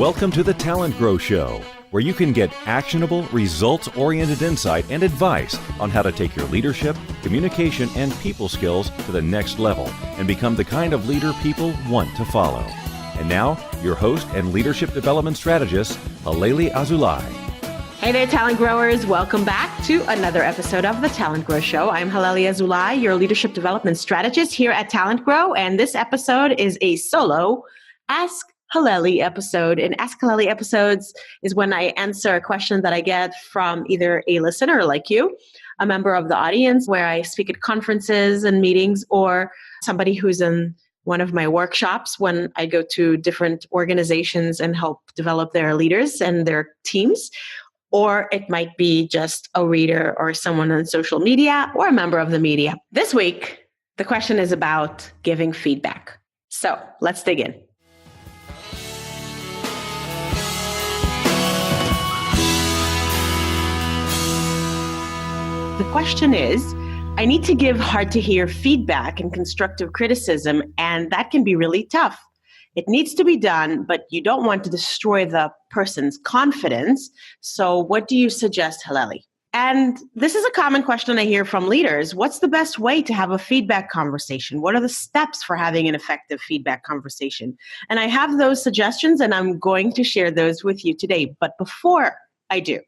Welcome to the TalentGrow Show, where you can get actionable, results-oriented insight and advice on how to take your leadership, communication, and people skills to the next level and become the kind of leader people want to follow. And now, your host and leadership development strategist, Halelly Azulay. Hey there, talent growers. Welcome back to another episode of the TalentGrow Show. I'm Halelly Azulay, your leadership development strategist here at TalentGrow, and this episode is a solo Ask Halelly episode. And Ask Halelly episodes is when I answer a question that I get from either a listener like you, a member of the audience where I speak at conferences and meetings, or somebody who's in one of my workshops when I go to different organizations and help develop their leaders and their teams. Or it might be just a reader or someone on social media or a member of the media. This week, the question is about giving feedback. So let's dig in. The question is, I need to give hard-to-hear feedback and constructive criticism, and that can be really tough. It needs to be done, but you don't want to destroy the person's confidence. So what do you suggest, Halelly? And this is a common question I hear from leaders. What's the best way to have a feedback conversation? What are the steps for having an effective feedback conversation? And I have those suggestions, and I'm going to share those with you today. But before I do,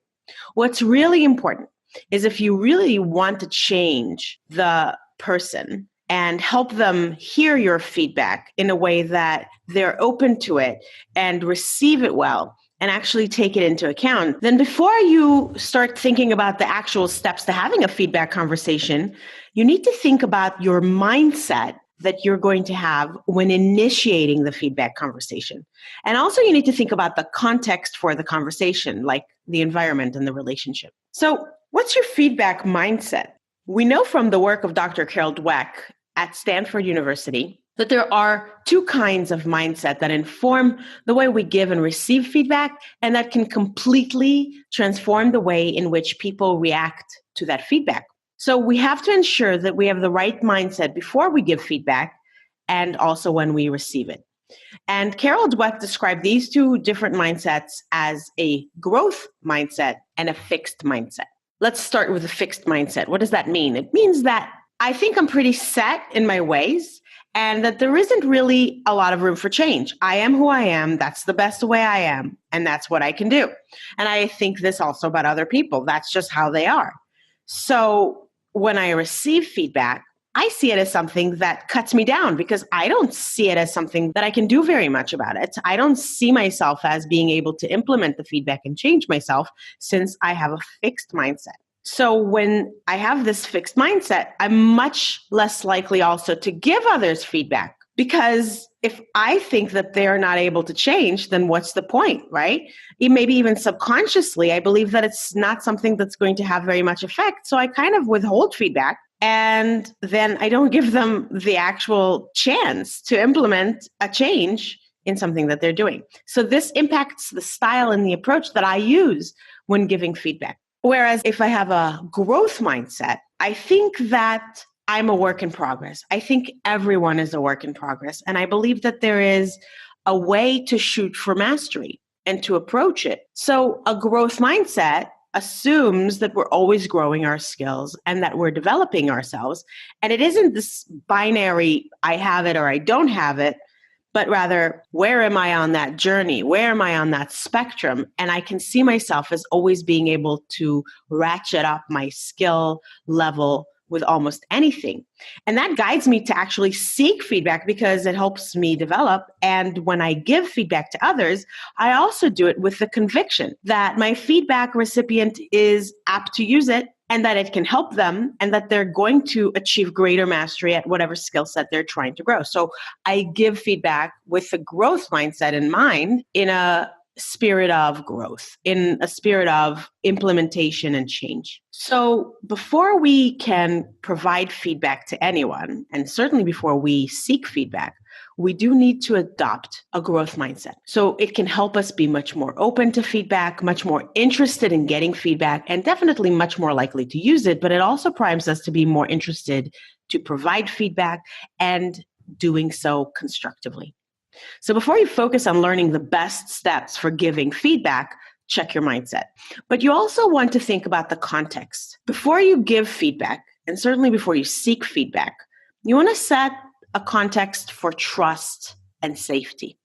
what's really important is if you really want to change the person and help them hear your feedback in a way that they're open to it and receive it well and actually take it into account, then before you start thinking about the actual steps to having a feedback conversation, you need to think about your mindset that you're going to have when initiating the feedback conversation. And also you need to think about the context for the conversation, like the environment and the relationship. So what's your feedback mindset? We know from the work of Dr. Carol Dweck at Stanford University that there are two kinds of mindset that inform the way we give and receive feedback, and that can completely transform the way in which people react to that feedback. So we have to ensure that we have the right mindset before we give feedback and also when we receive it. And Carol Dweck described these two different mindsets as a growth mindset and a fixed mindset. Let's start with a fixed mindset. What does that mean? It means that I think I'm pretty set in my ways and that there isn't really a lot of room for change. I am who I am. That's the best way I am. And that's what I can do. And I think this also about other people. That's just how they are. So when I receive feedback, I see it as something that cuts me down because I don't see it as something that I can do very much about it. I don't see myself as being able to implement the feedback and change myself since I have a fixed mindset. So when I have this fixed mindset, I'm much less likely also to give others feedback, because if I think that they're not able to change, then what's the point, right? Maybe even subconsciously, I believe that it's not something that's going to have very much effect. So I kind of withhold feedback, and then I don't give them the actual chance to implement a change in something that they're doing. So this impacts the style and the approach that I use when giving feedback. Whereas if I have a growth mindset, I think that I'm a work in progress. I think everyone is a work in progress. And I believe that there is a way to shoot for mastery and to approach it. So a growth mindset assumes that we're always growing our skills and that we're developing ourselves. And it isn't this binary, I have it or I don't have it, but rather, where am I on that journey? Where am I on that spectrum? And I can see myself as always being able to ratchet up my skill level with almost anything. And that guides me to actually seek feedback because it helps me develop. And when I give feedback to others, I also do it with the conviction that my feedback recipient is apt to use it and that it can help them and that they're going to achieve greater mastery at whatever skill set they're trying to grow. So I give feedback with the growth mindset in mind, in a spirit of growth, in a spirit of implementation and change. So before we can provide feedback to anyone, and certainly before we seek feedback, we do need to adopt a growth mindset. So it can help us be much more open to feedback, much more interested in getting feedback, and definitely much more likely to use it. But it also primes us to be more interested to provide feedback and doing so constructively. So before you focus on learning the best steps for giving feedback, check your mindset. But you also want to think about the context. Before you give feedback, and certainly before you seek feedback, you want to set a context for trust and safety.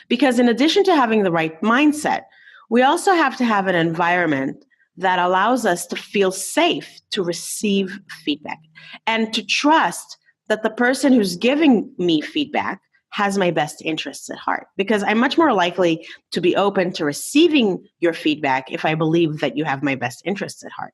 Because in addition to having the right mindset, we also have to have an environment that allows us to feel safe to receive feedback and to trust that the person who's giving me feedback has my best interests at heart. Because I'm much more likely to be open to receiving your feedback if I believe that you have my best interests at heart.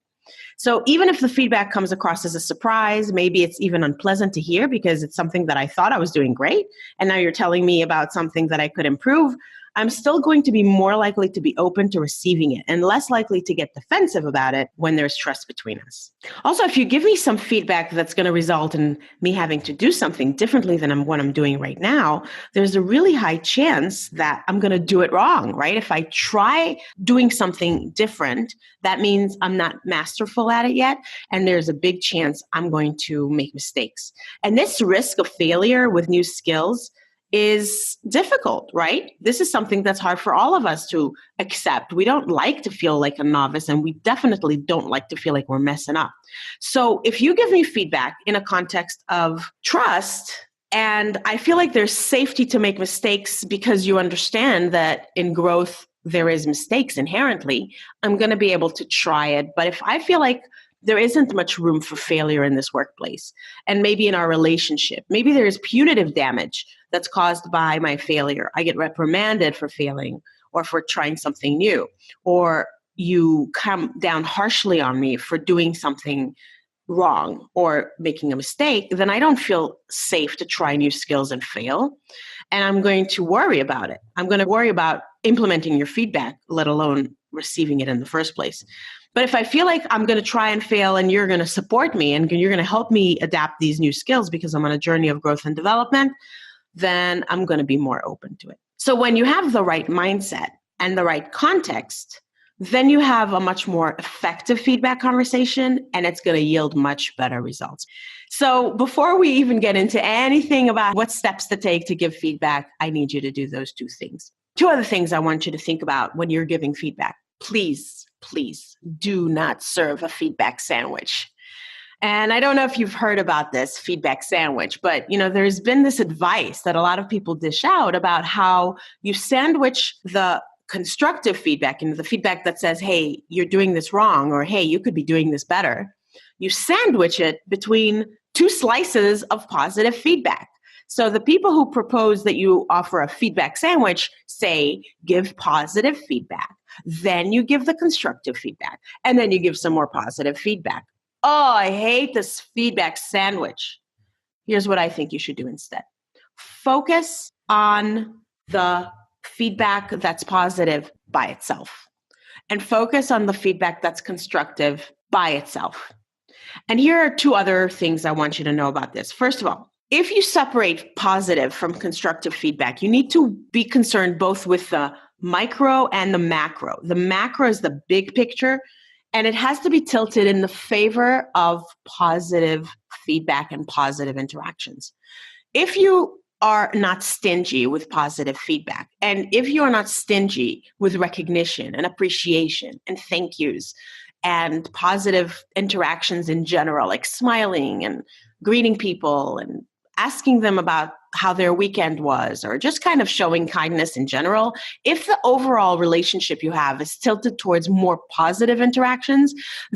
So even if the feedback comes across as a surprise, maybe it's even unpleasant to hear because it's something that I thought I was doing great, and now you're telling me about something that I could improve, I'm still going to be more likely to be open to receiving it and less likely to get defensive about it when there's trust between us. Also, if you give me some feedback that's going to result in me having to do something differently than what I'm doing right now, there's a really high chance that I'm going to do it wrong, right? If I try doing something different, that means I'm not masterful at it yet, and there's a big chance I'm going to make mistakes. And this risk of failure with new skills is difficult, right? This is something that's hard for all of us to accept. We don't like to feel like a novice, and we definitely don't like to feel like we're messing up. So if you give me feedback in a context of trust, and I feel like there's safety to make mistakes because you understand that in growth, there is mistakes inherently, I'm going to be able to try it. But if I feel like there isn't much room for failure in this workplace, and maybe in our relationship, maybe there is punitive damage that's caused by my failure. I get reprimanded for failing or for trying something new, or you come down harshly on me for doing something wrong or making a mistake, then I don't feel safe to try new skills and fail. And I'm going to worry about it. I'm going to worry about implementing your feedback, let alone receiving it in the first place. But if I feel like I'm going to try and fail and you're going to support me and you're going to help me adapt these new skills because I'm on a journey of growth and development, then I'm going to be more open to it. So when you have the right mindset and the right context, then you have a much more effective feedback conversation, and it's going to yield much better results. So before we even get into anything about what steps to take to give feedback, I need you to do those two things. Two other things I want you to think about when you're giving feedback. Please do not serve a feedback sandwich. And I don't know if you've heard about this feedback sandwich, but there's been this advice that a lot of people dish out about how you sandwich the constructive feedback and the feedback that says, hey, you're doing this wrong, or hey, you could be doing this better. You sandwich it between two slices of positive feedback. So the people who propose that you offer a feedback sandwich say, give positive feedback, then you give the constructive feedback, and then you give some more positive feedback. Oh, I hate this feedback sandwich. Here's what I think you should do instead. Focus on the feedback that's positive by itself, and focus on the feedback that's constructive by itself. And here are two other things I want you to know about this. First of all, if you separate positive from constructive feedback, you need to be concerned both with the micro and the macro. The macro is the big picture, and it has to be tilted in the favor of positive feedback and positive interactions. If you are not stingy with positive feedback, and if you are not stingy with recognition and appreciation and thank yous and positive interactions in general, like smiling and greeting people and asking them about how their weekend was, or just kind of showing kindness in general, if the overall relationship you have is tilted towards more positive interactions,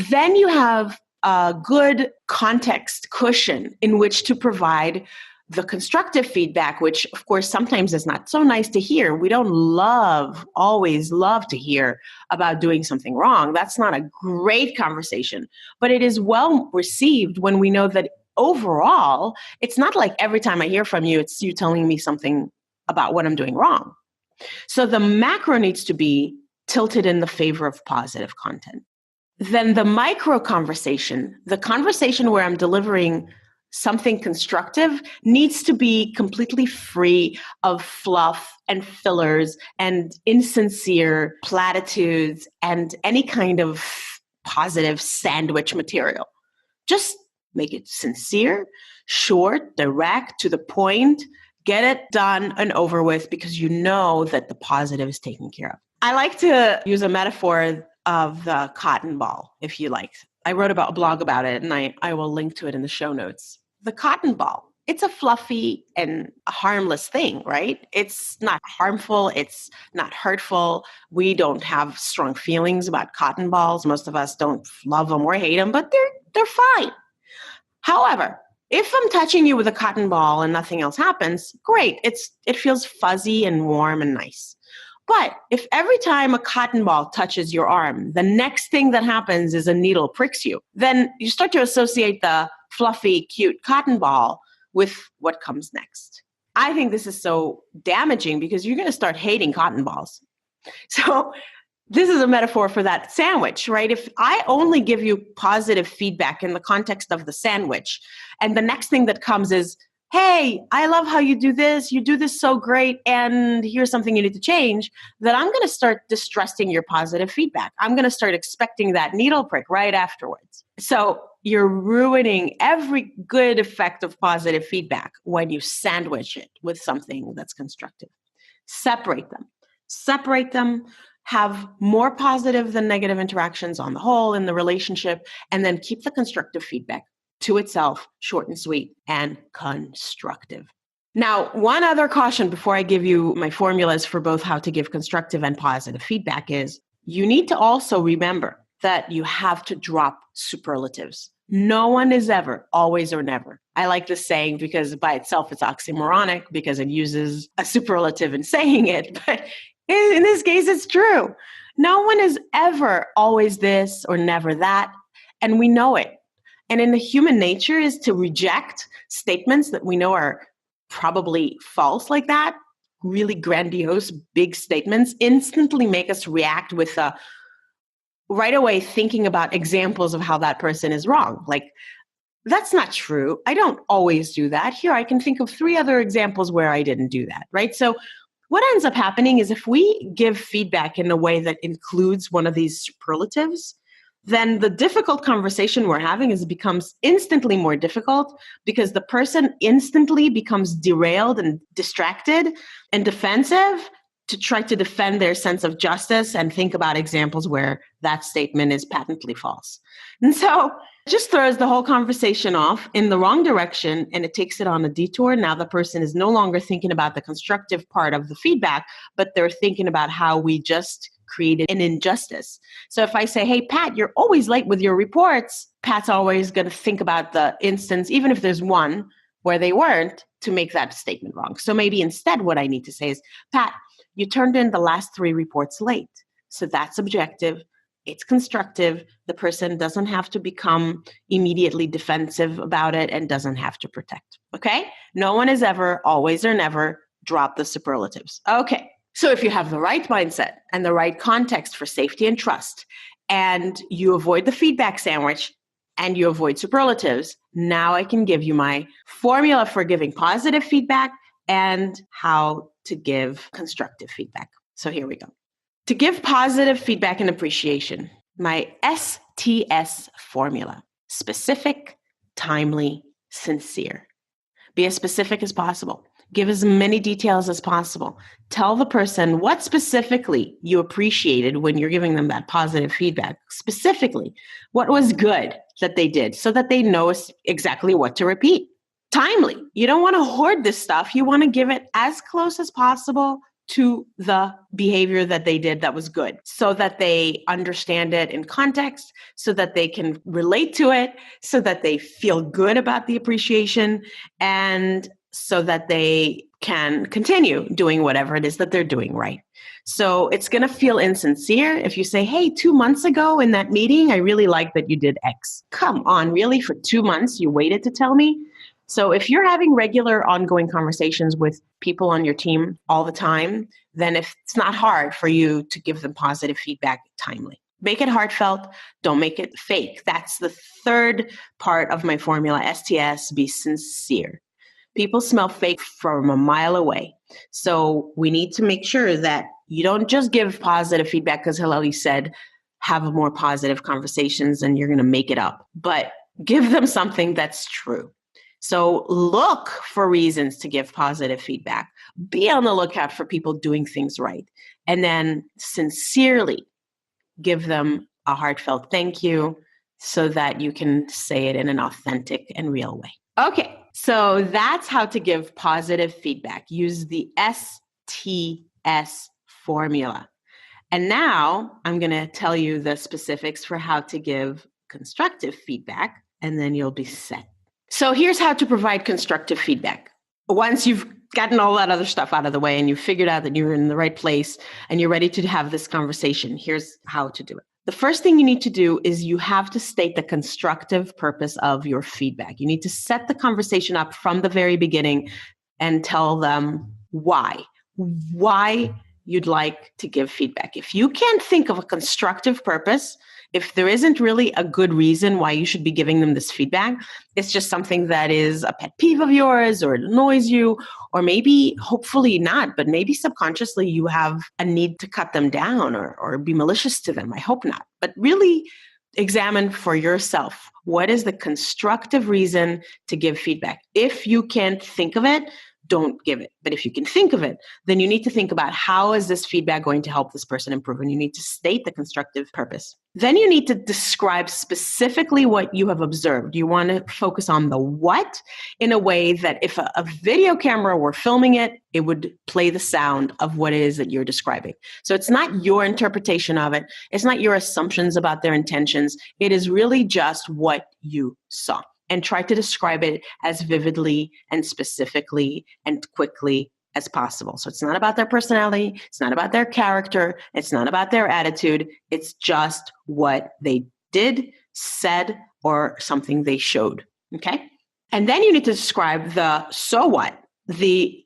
then you have a good context cushion in which to provide the constructive feedback, which of course sometimes is not so nice to hear. We don't always love to hear about doing something wrong. That's not a great conversation, but it is well received when we know that overall, it's not like every time I hear from you, it's you telling me something about what I'm doing wrong. So the macro needs to be tilted in the favor of positive content. Then the micro conversation, the conversation where I'm delivering something constructive, needs to be completely free of fluff and fillers and insincere platitudes and any kind of positive sandwich material. Just make it sincere, short, direct, to the point. Get it done and over with because you know that the positive is taken care of. I like to use a metaphor of the cotton ball, if you like. I wrote a blog about it, and I will link to it in the show notes. The cotton ball, it's a fluffy and a harmless thing, right? It's not harmful. It's not hurtful. We don't have strong feelings about cotton balls. Most of us don't love them or hate them, but they're fine. However, if I'm touching you with a cotton ball and nothing else happens, great. It feels fuzzy and warm and nice. But if every time a cotton ball touches your arm, the next thing that happens is a needle pricks you, then you start to associate the fluffy, cute cotton ball with what comes next. I think this is so damaging because you're going to start hating cotton balls. So this is a metaphor for that sandwich, right? If I only give you positive feedback in the context of the sandwich, and the next thing that comes is, hey, I love how you do this so great, and here's something you need to change, then I'm going to start distrusting your positive feedback. I'm going to start expecting that needle prick right afterwards. So you're ruining every good effect of positive feedback when you sandwich it with something that's constructive. Separate them, have more positive than negative interactions on the whole in the relationship, and then keep the constructive feedback to itself, short and sweet, and constructive. Now, one other caution before I give you my formulas for both how to give constructive and positive feedback is you need to also remember that you have to drop superlatives. No one is ever, always or never. I like this saying because by itself it's oxymoronic because it uses a superlative in saying it, but in this case it's true. No one is ever always this or never that, and we know it. And in the human nature is to reject statements that we know are probably false like that. Really grandiose, big statements instantly make us react with right away thinking about examples of how that person is wrong. Like, that's not true. I don't always do that. Here, I can think of 3 other examples where I didn't do that, right? So what ends up happening is if we give feedback in a way that includes one of these superlatives, then the difficult conversation we're having becomes instantly more difficult because the person instantly becomes derailed and distracted and defensive to try to defend their sense of justice and think about examples where that statement is patently false. And so it just throws the whole conversation off in the wrong direction and it takes it on a detour. Now the person is no longer thinking about the constructive part of the feedback, but they're thinking about how we just created an injustice. So if I say, hey, Pat, you're always late with your reports, Pat's always going to think about the instance, even if there's one where they weren't, to make that statement wrong. So maybe instead what I need to say is, Pat, you turned in the last 3 reports late. So that's objective. It's constructive. The person doesn't have to become immediately defensive about it and doesn't have to protect. Okay? No one is ever, always or never, drop the superlatives. Okay. So if you have the right mindset and the right context for safety and trust, and you avoid the feedback sandwich and you avoid superlatives, now I can give you my formula for giving positive feedback and how to give constructive feedback. So here we go. To give positive feedback and appreciation, my STS formula: specific, timely, sincere. Be as specific as possible. Give as many details as possible. Tell the person what specifically you appreciated when you're giving them that positive feedback. Specifically, what was good that they did so that they know exactly what to repeat. Timely. You don't want to hoard this stuff. You want to give it as close as possible to the behavior that they did that was good so that they understand it in context, so that they can relate to it, so that they feel good about the appreciation, and so that they can continue doing whatever it is that they're doing right. So it's going to feel insincere if you say, hey, 2 months ago in that meeting, I really like that you did X. Come on, really? For 2 months, you waited to tell me? So if you're having regular ongoing conversations with people on your team all the time, then if it's not hard for you to give them positive feedback timely. Make it heartfelt. Don't make it fake. That's the 3rd part of my formula, STS, be sincere. People smell fake from a mile away. So we need to make sure that you don't just give positive feedback because Halelly said, have more positive conversations and you're going to make it up, but give them something that's true. So look for reasons to give positive feedback. Be on the lookout for people doing things right. And then sincerely give them a heartfelt thank you so that you can say it in an authentic and real way. Okay, so that's how to give positive feedback. Use the STS formula. And now I'm going to tell you the specifics for how to give constructive feedback, and then you'll be set. So here's how to provide constructive feedback. Once you've gotten all that other stuff out of the way and you've figured out that you're in the right place and you're ready to have this conversation, here's how to do it. The first thing you need to do is you have to state the constructive purpose of your feedback. You need to set the conversation up from the very beginning and tell them why you'd like to give feedback. If you can't think of a constructive purpose, if there isn't really a good reason why you should be giving them this feedback, it's just something that is a pet peeve of yours or it annoys you, or maybe, hopefully not, but maybe subconsciously you have a need to cut them down or be malicious to them. I hope not. But really examine for yourself, what is the constructive reason to give feedback? If you can't think of it, don't give it. But if you can think of it, then you need to think about how is this feedback going to help this person improve? And you need to state the constructive purpose. Then you need to describe specifically what you have observed. You want to focus on the what in a way that if a video camera were filming it, it would play the sound of what it is that you're describing. So it's not your interpretation of it. It's not your assumptions about their intentions. It is really just what you saw. And try to describe it as vividly and specifically and quickly as possible. So it's not about their personality. It's not about their character. It's not about their attitude. It's just what they did, said, or something they showed. Okay? And then you need to describe the so what,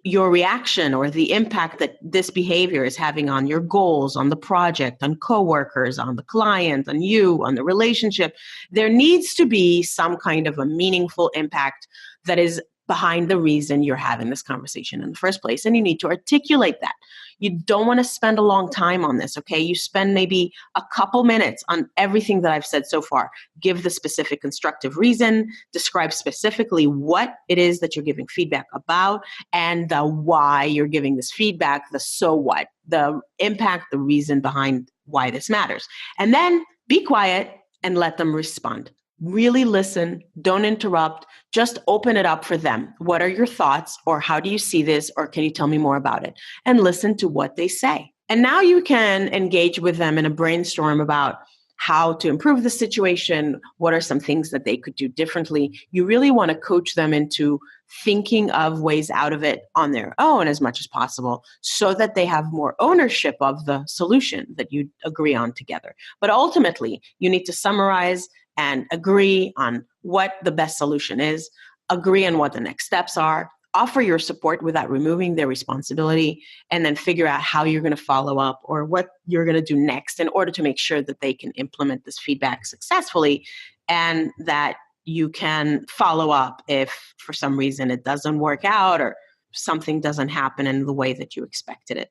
your reaction or the impact that this behavior is having on your goals, on the project, on coworkers, on the client, on you, on the relationship. There needs to be some kind of a meaningful impact that is behind the reason you're having this conversation in the first place. And you need to articulate that. You don't want to spend a long time on this, okay? You spend maybe a couple minutes on everything that I've said so far. Give the specific constructive reason, describe specifically what it is that you're giving feedback about, and the why you're giving this feedback, the so what, the impact, the reason behind why this matters. And then be quiet and let them respond. Really listen, don't interrupt, just open it up for them. What are your thoughts, or how do you see this, or can you tell me more about it? And listen to what they say. And now you can engage with them in a brainstorm about how to improve the situation, what are some things that they could do differently. You really want to coach them into thinking of ways out of it on their own as much as possible so that they have more ownership of the solution that you agree on together. But ultimately, you need to summarize and agree on what the best solution is, agree on what the next steps are, offer your support without removing their responsibility, and then figure out how you're going to follow up or what you're going to do next in order to make sure that they can implement this feedback successfully and that you can follow up if for some reason it doesn't work out or something doesn't happen in the way that you expected it.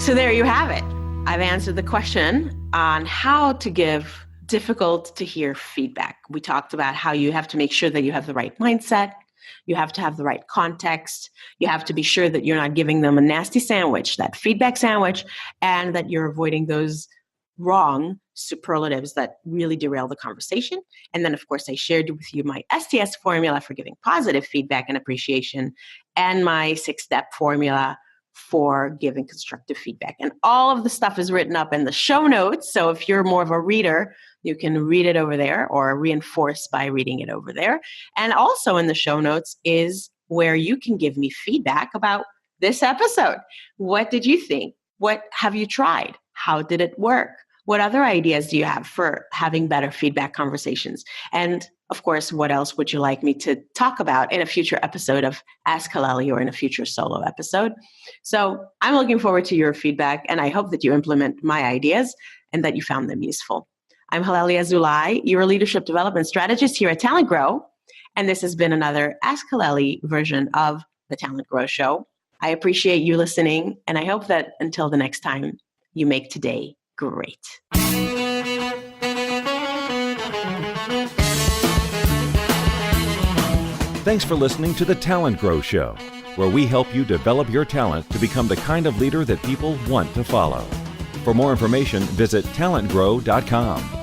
So there you have it. I've answered the question on how to give difficult to hear feedback. We talked about how you have to make sure that you have the right mindset. You have to have the right context. You have to be sure that you're not giving them a nasty sandwich, that feedback sandwich, and that you're avoiding those wrong superlatives that really derail the conversation. And then, of course, I shared with you my STS formula for giving positive feedback and appreciation and my 6-step formula for giving constructive feedback. And all of the stuff is written up in the show notes. So if you're more of a reader, you can read it over there or reinforce by reading it over there. And also in the show notes is where you can give me feedback about this episode. What did you think? What have you tried? How did it work? What other ideas do you have for having better feedback conversations? And of course, what else would you like me to talk about in a future episode of Ask Halelly or in a future solo episode? So I'm looking forward to your feedback, and I hope that you implement my ideas and that you found them useful. I'm Halelly Azulay, your leadership development strategist here at TalentGrow, and this has been another Ask Halelly version of the TalentGrow Show. I appreciate you listening, and I hope that until the next time, you make today great. Thanks for listening to the TalentGrow Show, where we help you develop your talent to become the kind of leader that people want to follow. For more information, visit talentgrow.com.